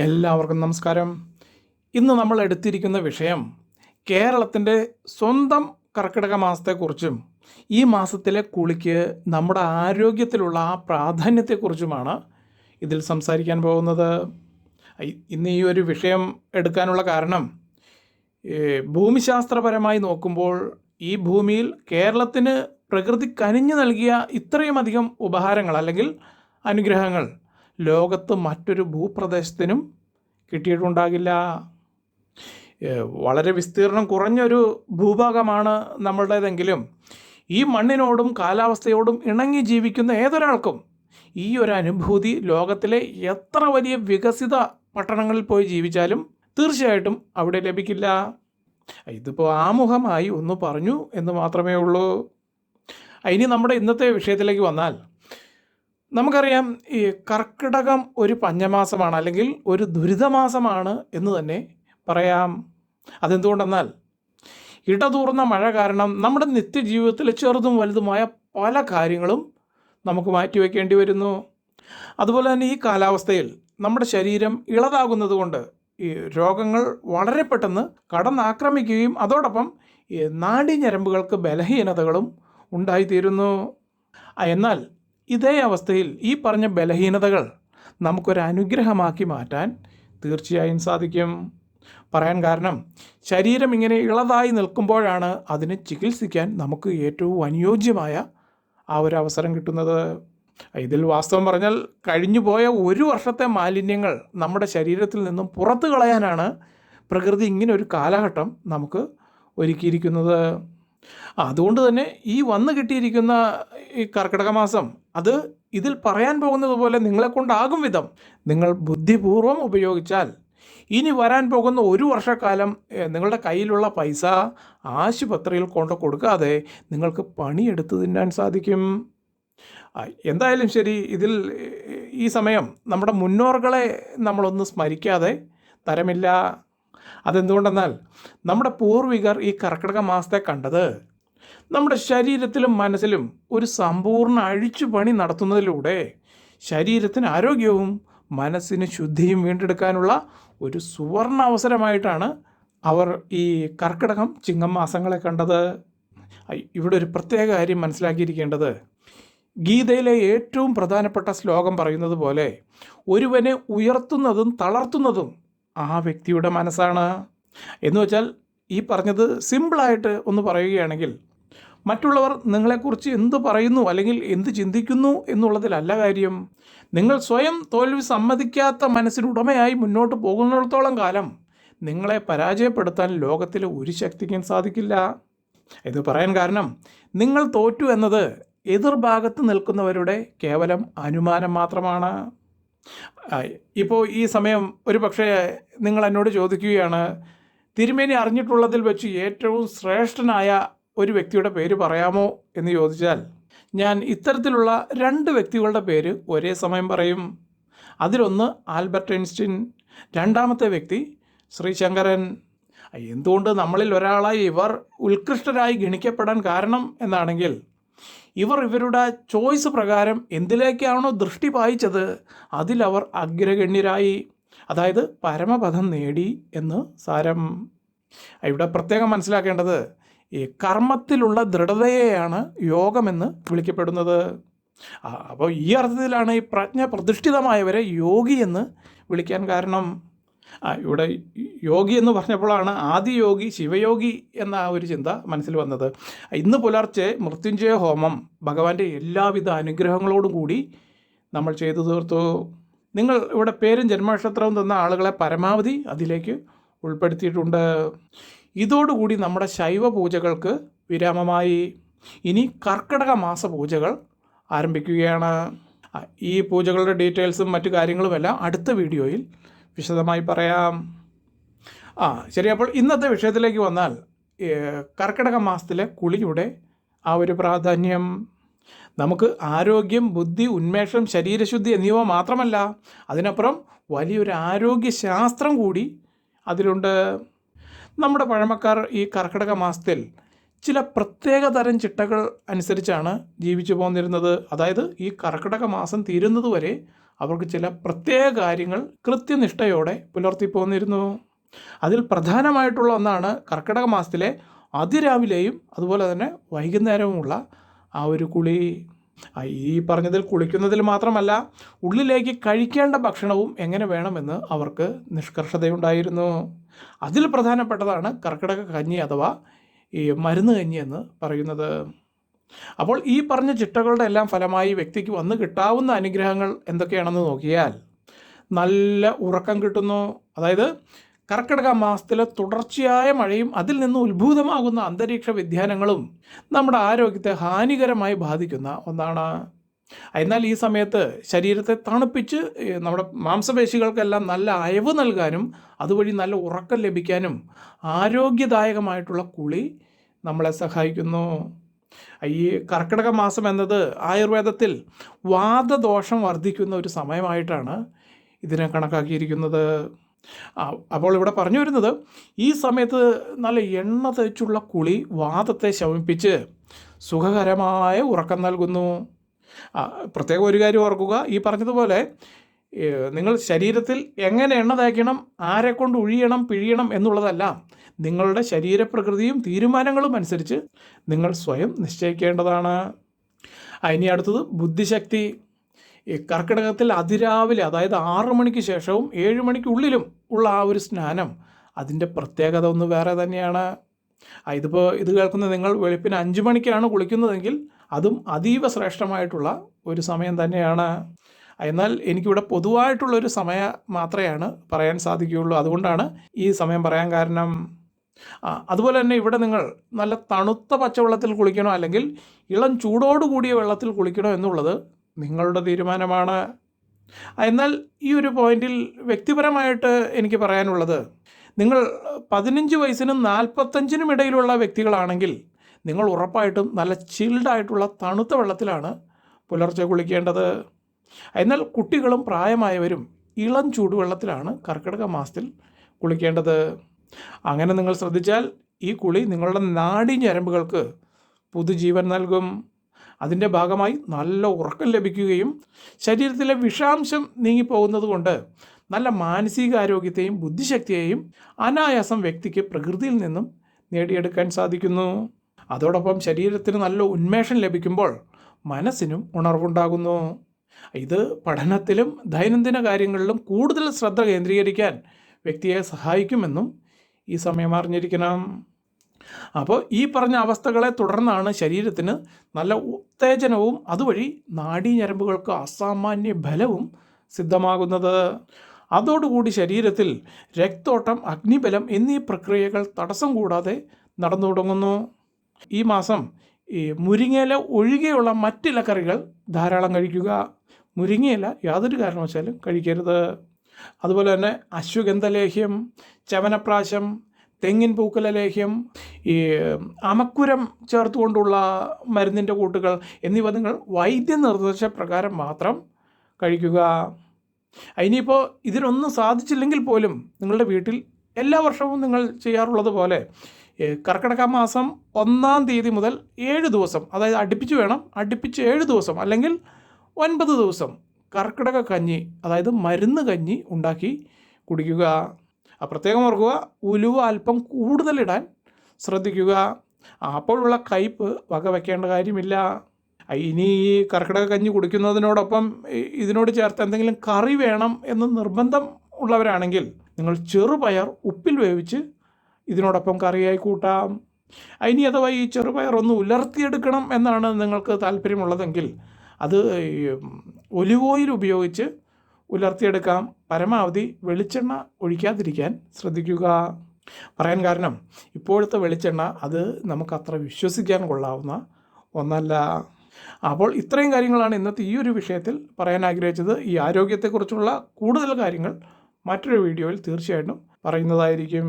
എല്ലാവർക്കും നമസ്കാരം. ഇന്ന് നമ്മൾ എടുത്തിരിക്കുന്ന വിഷയം കേരളത്തിൻ്റെ സ്വന്തം കർക്കിടക മാസത്തെക്കുറിച്ചും ഈ മാസത്തിലെ കുളിക്ക് നമ്മുടെ ആരോഗ്യത്തിലുള്ള ആ പ്രാധാന്യത്തെക്കുറിച്ചുമാണ് ഇതിൽ സംസാരിക്കാൻ പോകുന്നത്. ഇന്ന് ഈ ഒരു വിഷയം എടുക്കാനുള്ള കാരണം ഭൂമിശാസ്ത്രപരമായി നോക്കുമ്പോൾ ഈ ഭൂമിയിൽ കേരളത്തിന് പ്രകൃതി കനിഞ്ഞു നൽകിയ ഇത്രയും അധികം ഉപഹാരങ്ങൾ അല്ലെങ്കിൽ അനുഗ്രഹങ്ങൾ ലോകത്ത് മറ്റൊരു ഭൂപ്രദേശത്തിനും കിട്ടിയിട്ടുണ്ടാകില്ല. വളരെ വിസ്തീർണം കുറഞ്ഞൊരു ഭൂഭാഗമാണ് നമ്മളുടേതെങ്കിലും ഈ മണ്ണിനോടും കാലാവസ്ഥയോടും ഇണങ്ങി ജീവിക്കുന്ന ഏതൊരാൾക്കും ഈ ഒരു അനുഭൂതി ലോകത്തിലെ എത്ര വലിയ വികസിത പട്ടണങ്ങളിൽ പോയി ജീവിച്ചാലും തീർച്ചയായിട്ടും അവിടെ ലഭിക്കില്ല. ഇതിപ്പോൾ ആമുഖമായി ഒന്ന് പറഞ്ഞു എന്ന് മാത്രമേ ഉള്ളൂ. ഇനി നമ്മുടെ ഇന്നത്തെ വിഷയത്തിലേക്ക് വന്നാൽ നമുക്കറിയാം, ഈ കർക്കിടകം ഒരു പഞ്ഞമാസമാണ് അല്ലെങ്കിൽ ഒരു ദുരിതമാസമാണ് എന്ന് തന്നെ പറയാം. അതെന്തുകൊണ്ടെന്നാൽ ഇടതൂർന്ന മഴ കാരണം നമ്മുടെ നിത്യജീവിതത്തിലെ ചെറുതും വലുതുമായ പല കാര്യങ്ങളും നമുക്ക് മാറ്റിവെക്കേണ്ടി വരുന്നു. അതുപോലെ തന്നെ ഈ കാലാവസ്ഥയിൽ നമ്മുടെ ശരീരം ഇളതാകുന്നത് കൊണ്ട് ഈ രോഗങ്ങൾ വളരെ പെട്ടെന്ന് കടന്നാക്രമിക്കുകയും അതോടൊപ്പം ഈ നാഡീഞരമ്പുകൾക്ക് ബലഹീനതകളും ഉണ്ടായിത്തീരുന്നു. എന്നാൽ ഇതേ അവസ്ഥയിൽ ഈ പറഞ്ഞ ബലഹീനതകൾ നമുക്കൊരു അനുഗ്രഹമാക്കി മാറ്റാൻ തീർച്ചയായും സാധിക്കും. പറയാൻ കാരണം ശരീരം ഇങ്ങനെ ഇളതായി നിൽക്കുമ്പോഴാണ് അതിനെ ചികിത്സിക്കാൻ നമുക്ക് ഏറ്റവും അനുയോജ്യമായ ആ ഒരു അവസരം കിട്ടുന്നത്. ഇതിൽ വാസ്തവം പറഞ്ഞാൽ കഴിഞ്ഞുപോയ ഒരു വർഷത്തെ മാലിന്യങ്ങൾ നമ്മുടെ ശരീരത്തിൽ നിന്നും പുറത്തു കളയാനാണ് പ്രകൃതി ഇങ്ങനെ ഒരു കാലഘട്ടം നമുക്ക് ഒരുക്കിയിരിക്കുന്നത്. അതുകൊണ്ട് തന്നെ ഈ വന്നു കിട്ടിയിരിക്കുന്ന ഈ കർക്കിടക മാസം അത് ഇതിൽ പറയാൻ പോകുന്നത് പോലെ നിങ്ങളെ കൊണ്ടാകും വിധം നിങ്ങൾ ബുദ്ധിപൂർവ്വം ഉപയോഗിച്ചാൽ ഇനി വരാൻ പോകുന്ന ഒരു വർഷക്കാലം നിങ്ങളുടെ കയ്യിലുള്ള പൈസ ആശുപത്രിയിൽ കൊണ്ട് കൊടുക്കാതെ നിങ്ങൾക്ക് പണിയെടുത്ത് തിന്നാൻ സാധിക്കും. എന്തായാലും ശരി, ഇതിൽ ഈ സമയം നമ്മുടെ മുന്നോറുകളെ നമ്മളൊന്ന് സ്മരിക്കാതെ തരമില്ല. അതെന്തുകൊണ്ടെന്നാൽ നമ്മുടെ പൂർവികർ ഈ കർക്കിടക മാസത്തെ കണ്ടത് നമ്മുടെ ശരീരത്തിലും മനസ്സിലും ഒരു സമ്പൂർണ്ണ അഴിച്ചുപണി നടത്തുന്നതിലൂടെ ശരീരത്തിന് ആരോഗ്യവും മനസ്സിന് ശുദ്ധിയും വീണ്ടെടുക്കാനുള്ള ഒരു സുവർണ അവസരമായിട്ടാണ് അവർ ഈ കർക്കിടകം ചിങ്ങം മാസങ്ങളെ കണ്ടത്. ഇവിടെ ഒരു പ്രത്യേക കാര്യം മനസ്സിലാക്കിയിരിക്കേണ്ടത്, ഗീതയിലെ ഏറ്റവും പ്രധാനപ്പെട്ട ശ്ലോകം പറയുന്നത് പോലെ ഒരുവനെ ഉയർത്തുന്നതും തളർത്തുന്നതും ആ വ്യക്തിയുടെ മനസ്സാണ്. എന്ന് വെച്ചാൽ ഈ പറഞ്ഞത് സിമ്പിളായിട്ട് ഒന്ന് പറയുകയാണെങ്കിൽ, മറ്റുള്ളവർ നിങ്ങളെക്കുറിച്ച് എന്ത് പറയുന്നു അല്ലെങ്കിൽ എന്ത് ചിന്തിക്കുന്നു എന്നുള്ളതിലല്ല കാര്യം. നിങ്ങൾ സ്വയം തോൽവി സമ്മതിക്കാത്ത മനസ്സിനുടമയായി മുന്നോട്ട് പോകുന്നിടത്തോളം കാലം നിങ്ങളെ പരാജയപ്പെടുത്താൻ ലോകത്തിലെ ഒരു ശക്തിക്കും സാധിക്കില്ല. ഇത് പറയാൻ കാരണം നിങ്ങൾ തോറ്റു എന്നത് എതിർഭാഗത്ത് നിൽക്കുന്നവരുടെ കേവലം അനുമാനം മാത്രമാണ്. ഇപ്പോൾ ഈ സമയം ഒരു പക്ഷേ നിങ്ങൾ എന്നോട് ചോദിക്കുകയാണ്, തിരുമേനി അറിഞ്ഞിട്ടുള്ളതിൽ വെച്ച് ഏറ്റവും ശ്രേഷ്ഠനായ ഒരു വ്യക്തിയുടെ പേര് പറയാമോ എന്ന് ചോദിച്ചാൽ ഞാൻ ഇത്തരത്തിലുള്ള രണ്ട് വ്യക്തികളുടെ പേര് ഒരേ സമയം പറയും. അതിലൊന്ന് ആൽബർട്ട് ഐൻസ്റ്റീൻ, രണ്ടാമത്തെ വ്യക്തി ശ്രീശങ്കരൻ. എന്തുകൊണ്ട് നമ്മളിൽ ഒരാളായി ഇവർ ഉത്കൃഷ്ടരായി ഗണിക്കപ്പെടാൻ കാരണം എന്നാണെങ്കിൽ, ഇവരുടെ ചോയ്സ് പ്രകാരം എന്തിലേക്കാണോ ദൃഷ്ടി പായിച്ചത് അതിലവർ അഗ്രഗണ്യരായി, അതായത് പരമപദം നേടി എന്ന് സാരം. ഇവിടെ പ്രത്യേകം മനസ്സിലാക്കേണ്ടത് ഈ കർമ്മത്തിലുള്ള ദൃഢതയെയാണ് യോഗമെന്ന് വിളിക്കപ്പെടുന്നത്. അപ്പോൾ ഈ അർത്ഥത്തിലാണ് ഈ പ്രജ്ഞ പ്രതിഷ്ഠിതമായവരെ യോഗി എന്ന് വിളിക്കാൻ കാരണം. ഇവിടെ യോഗി എന്ന് പറഞ്ഞപ്പോഴാണ് ആദിയോഗി ശിവയോഗി എന്ന ഒരു ചിന്ത മനസ്സിൽ വന്നത്. ഇന്ന് പുലർച്ചെ മൃത്യുഞ്ജയ ഹോമം ഭഗവാന്റെ എല്ലാവിധ അനുഗ്രഹങ്ങളോടും കൂടി നമ്മൾ ചെയ്തു തീർത്തു. നിങ്ങൾ ഇവിടെ പേരും ജന്മനക്ഷത്രവും തന്ന ആളുകളെ പരമാവധി അതിലേക്ക് ഉൾപ്പെടുത്തിയിട്ടുണ്ട്. ഇതോടുകൂടി നമ്മുടെ ശൈവ പൂജകൾക്ക് വിരാമമായി. ഇനി കർക്കിടക മാസ പൂജകൾ ആരംഭിക്കുകയാണ്. ഈ പൂജകളുടെ ഡീറ്റെയിൽസും മറ്റു കാര്യങ്ങളുമെല്ലാം അടുത്ത വീഡിയോയിൽ വിശദമായി പറയാം. ശരി, അപ്പോൾ ഇന്നത്തെ വിഷയത്തിലേക്ക് വന്നാൽ കർക്കിടക മാസത്തിലെ കുളിയുടെ ആ ഒരു പ്രാധാന്യം. നമുക്ക് ആരോഗ്യം, ബുദ്ധി, ഉന്മേഷം, ശരീരശുദ്ധി എന്നിവ മാത്രമല്ല, അതിനപ്പുറം വലിയൊരു ആരോഗ്യശാസ്ത്രം കൂടി അതിലുണ്ട്. നമ്മുടെ പഴമക്കാർ ഈ കർക്കിടക മാസത്തിൽ ചില പ്രത്യേക തരം ചിട്ടകൾ അനുസരിച്ചാണ് ജീവിച്ചു പോന്നിരുന്നത്. അതായത് ഈ കർക്കിടക മാസം തീരുന്നതുവരെ അവർക്ക് ചില പ്രത്യേക കാര്യങ്ങൾ കൃത്യനിഷ്ഠയോടെ പുലർത്തി പോന്നിരുന്നു. അതിൽ പ്രധാനമായിട്ടുള്ള ഒന്നാണ് കർക്കിടക മാസത്തിലെ അതിരാവിലെയും അതുപോലെ തന്നെ വൈകുന്നേരവുമുള്ള ആ ഒരു കുളി. ഈ പറഞ്ഞതിൽ കുളിക്കുന്നതിൽ മാത്രമല്ല, ഉള്ളിലേക്ക് കഴിക്കേണ്ട ഭക്ഷണവും എങ്ങനെ വേണമെന്ന് അവർക്ക് നിഷ്കർഷതയുണ്ടായിരുന്നു. അതിൽ പ്രധാനപ്പെട്ടതാണ് കർക്കിടക കഞ്ഞി അഥവാ ഈ മരുന്ന് കഞ്ഞി എന്ന് പറയുന്നത്. അപ്പോൾ ഈ പറഞ്ഞ ചിട്ടകളുടെ എല്ലാം ഫലമായി വ്യക്തിക്ക് വന്ന് കിട്ടാവുന്ന അനുഗ്രഹങ്ങൾ എന്തൊക്കെയാണെന്ന് നോക്കിയാൽ, നല്ല ഉറക്കം കിട്ടുന്നു. അതായത് കർക്കിടക മാസത്തിലെ തുടർച്ചയായ മഴയും അതിൽ നിന്ന് ഉത്ഭൂതമാകുന്ന അന്തരീക്ഷ വ്യതിയാനങ്ങളും നമ്മുടെ ആരോഗ്യത്തെ ഹാനികരമായി ബാധിക്കുന്ന ഒന്നാണ്. എന്നാൽ ഈ സമയത്ത് ശരീരത്തെ തണുപ്പിച്ച് നമ്മുടെ മാംസപേശികൾക്കെല്ലാം നല്ല അയവ് നൽകാനും അതുവഴി നല്ല ഉറക്കം ലഭിക്കാനും ആരോഗ്യദായകമായിട്ടുള്ള കുളി നമ്മളെ സഹായിക്കുന്നു. ഈ കർക്കിടക മാസം എന്നത് ആയുർവേദത്തിൽ വാതദോഷം വർദ്ധിക്കുന്ന ഒരു സമയമായിട്ടാണ് ഇതിനെ കണക്കാക്കിയിരിക്കുന്നത്. അപ്പോൾ ഇവിടെ പറഞ്ഞു വരുന്നത്, ഈ സമയത്ത് നല്ല എണ്ണ തേച്ചുള്ള കുളി വാതത്തെ ശമിപ്പിച്ച് സുഖകരമായ ഉറക്കം നൽകുന്നു. പ്രത്യേകം ഒരു കാര്യം ഓർക്കുക, ഈ പറഞ്ഞതുപോലെ നിങ്ങൾ ശരീരത്തിൽ എങ്ങനെ എണ്ണ തേക്കണം, ആരെക്കൊണ്ട് ഒഴിയണം പിഴിയണം എന്നുള്ളതല്ല, നിങ്ങളുടെ ശരീരപ്രകൃതിയും തീരുമാനങ്ങളും അനുസരിച്ച് നിങ്ങൾ സ്വയം നിശ്ചയിക്കേണ്ടതാണ്. ഇനി അടുത്തത് ബുദ്ധിശക്തി. ഈ കർക്കിടകത്തിൽ അതിരാവിലെ, അതായത് 6 മണിക്ക് ശേഷവും 7 മണിക്കുള്ളിലും ഉള്ള ആ ഒരു സ്നാനം, അതിൻ്റെ പ്രത്യേകത ഒന്ന് വേറെ തന്നെയാണ്. ഇതിപ്പോൾ ഇത് കേൾക്കുന്ന നിങ്ങൾ വെളുപ്പിന് 5 മണിക്കാണ് കുളിക്കുന്നതെങ്കിൽ അതും അതീവ ശ്രേഷ്ഠമായിട്ടുള്ള ഒരു സമയം തന്നെയാണ്. എന്നാൽ എനിക്കിവിടെ പൊതുവായിട്ടുള്ളൊരു സമയം മാത്രമാണ് പറയാൻ സാധിക്കുകയുള്ളൂ. അതുകൊണ്ടാണ് ഈ സമയം പറയാൻ കാരണം. അതുപോലെ തന്നെ ഇവിടെ നിങ്ങൾ നല്ല തണുത്ത പച്ചവെള്ളത്തിൽ കുളിക്കണോ അല്ലെങ്കിൽ ഇളം ചൂടോട് കൂടിയ വെള്ളത്തിൽ കുളിക്കണോ എന്നുള്ളത് നിങ്ങളുടെ തീരുമാനമാണ്. എന്നാൽ ഈ ഒരു പോയിന്റിൽ വ്യക്തിപരമായിട്ട് എനിക്ക് പറയാനുള്ളത്, നിങ്ങൾ 15 വയസ്സിനും 45-നും ഇടയിലുള്ള വ്യക്തികളാണെങ്കിൽ നിങ്ങൾ ഉറപ്പായിട്ടും നല്ല ചിൽഡായിട്ടുള്ള തണുത്ത വെള്ളത്തിലാണ് പുലർച്ചെ കുളിക്കേണ്ടത്. എന്നാൽ കുട്ടികളും പ്രായമായവരും ഇളം ചൂടുവെള്ളത്തിലാണ് കർക്കിടക മാസത്തിൽ കുളിക്കേണ്ടത്. അങ്ങനെ നിങ്ങൾ ശ്രദ്ധിച്ചാൽ ഈ കുളി നിങ്ങളുടെ നാഡീ ഞരമ്പുകൾക്ക് പുതുജീവൻ നൽകും. അതിൻ്റെ ഭാഗമായി നല്ല ഉറക്കം ലഭിക്കുകയും ശരീരത്തിലെ വിഷാംശം നീങ്ങിപ്പോകുന്നത് കൊണ്ട് നല്ല മാനസികാരോഗ്യത്തെയും ബുദ്ധിശക്തിയെയും അനായാസം വ്യക്തിക്ക് പ്രകൃതിയിൽ നിന്നും നേടിയെടുക്കാൻ സാധിക്കുന്നു. അതോടൊപ്പം ശരീരത്തിന് നല്ല ഉന്മേഷം ലഭിക്കുമ്പോൾ മനസ്സിനും ഉണർവുണ്ടാകുന്നു. ഇത് പഠനത്തിലും ദൈനംദിന കാര്യങ്ങളിലും കൂടുതൽ ശ്രദ്ധ കേന്ദ്രീകരിക്കാൻ വ്യക്തിയെ സഹായിക്കുമെന്നും ഈ സമയം അറിഞ്ഞിരിക്കണം. അപ്പോൾ ഈ പറഞ്ഞ അവസ്ഥകളെ തുടർന്നാണ് ശരീരത്തിന് നല്ല ഉത്തേജനവും അതുവഴി നാഡീഞരമ്പുകൾക്ക് അസാമാന്യ ബലവും സിദ്ധമാകുന്നത്. അതോടുകൂടി ശരീരത്തിൽ രക്തോട്ടം, അഗ്നിബലം എന്നീ പ്രക്രിയകൾ തടസ്സം കൂടാതെ നടന്നു തുടങ്ങുന്നു. ഈ മാസം മുരിങ്ങയില ഒഴികെയുള്ള മറ്റിലക്കറികൾ ധാരാളം കഴിക്കുക. മുരിങ്ങയില യാതൊരു കാരണവശാലും കഴിക്കരുത്. അതുപോലെ തന്നെ അശ്വഗന്ധലേഹ്യം, ചവനപ്രാശം, തെങ്ങിൻ പൂക്കല ലേഹ്യം, ഈ അമക്കുരം ചേർത്തുകൊണ്ടുള്ള മരുന്നിൻ്റെ കൂട്ടുകൾ എന്നിവ നിങ്ങൾ വൈദ്യ നിർദ്ദേശപ്രകാരം മാത്രം കഴിക്കുക. ഇനിയിപ്പോൾ ഇതിനൊന്നും സാധിച്ചില്ലെങ്കിൽ പോലും നിങ്ങളുടെ വീട്ടിൽ എല്ലാ വർഷവും നിങ്ങൾ ചെയ്യാറുള്ളത് പോലെ കർക്കിടക മാസം 1-ാം തീയതി മുതൽ 7 ദിവസം, അതായത് അടുപ്പിച്ച് 7 ദിവസം അല്ലെങ്കിൽ 9 ദിവസം കർക്കിടക കഞ്ഞി, അതായത് മരുന്ന് കഞ്ഞി ഉണ്ടാക്കി കുടിക്കുക. പ്രത്യേകം ഓർക്കുക, ഉലുവ അല്പം കൂടുതലിടാൻ ശ്രദ്ധിക്കുക. അപ്പോഴുള്ള കയ്പ്പ് വകവയ്ക്കേണ്ട കാര്യമില്ല. ഇനി ഈ കർക്കിടക കഞ്ഞി കുടിക്കുന്നതിനോടൊപ്പം ഇതിനോട് ചേർത്ത് എന്തെങ്കിലും കറി വേണം എന്ന് നിർബന്ധം ഉള്ളവരാണെങ്കിൽ നിങ്ങൾ ചെറുപയർ ഉപ്പിൽ വേവിച്ച് ഇതിനോടൊപ്പം കറിയായി കൂട്ടാം. ഇനി അഥവാ ഈ ചെറുപയർ ഒന്ന് ഉലർത്തിയെടുക്കണം എന്നാണ് നിങ്ങൾക്ക് താല്പര്യമുള്ളതെങ്കിൽ അത് ഒലിവ് ഓയിൽ ഉപയോഗിച്ച് ഉലർത്തിയെടുക്കാം. പരമാവധി വെളിച്ചെണ്ണ ഒഴിക്കാതിരിക്കാൻ ശ്രദ്ധിക്കുക. പറയാൻ കാരണം, ഇപ്പോഴത്തെ വെളിച്ചെണ്ണ അത് നമുക്കത്ര വിശ്വസിക്കാൻ കൊള്ളാവുന്ന ഒന്നല്ല. അപ്പോൾ ഇത്രയും കാര്യങ്ങളാണ് ഇന്നത്തെ ഈ ഒരു വിഷയത്തിൽ പറയാൻ ആഗ്രഹിച്ചത്. ഈ ആരോഗ്യത്തെക്കുറിച്ചുള്ള കൂടുതൽ കാര്യങ്ങൾ മറ്റൊരു വീഡിയോയിൽ തീർച്ചയായിട്ടും പറയുന്നതായിരിക്കും.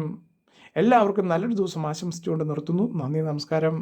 എല്ലാവർക്കും നല്ലൊരു ദിവസം ആശംസിച്ചുകൊണ്ട് നിർത്തുന്നു. നന്ദി, നമസ്കാരം.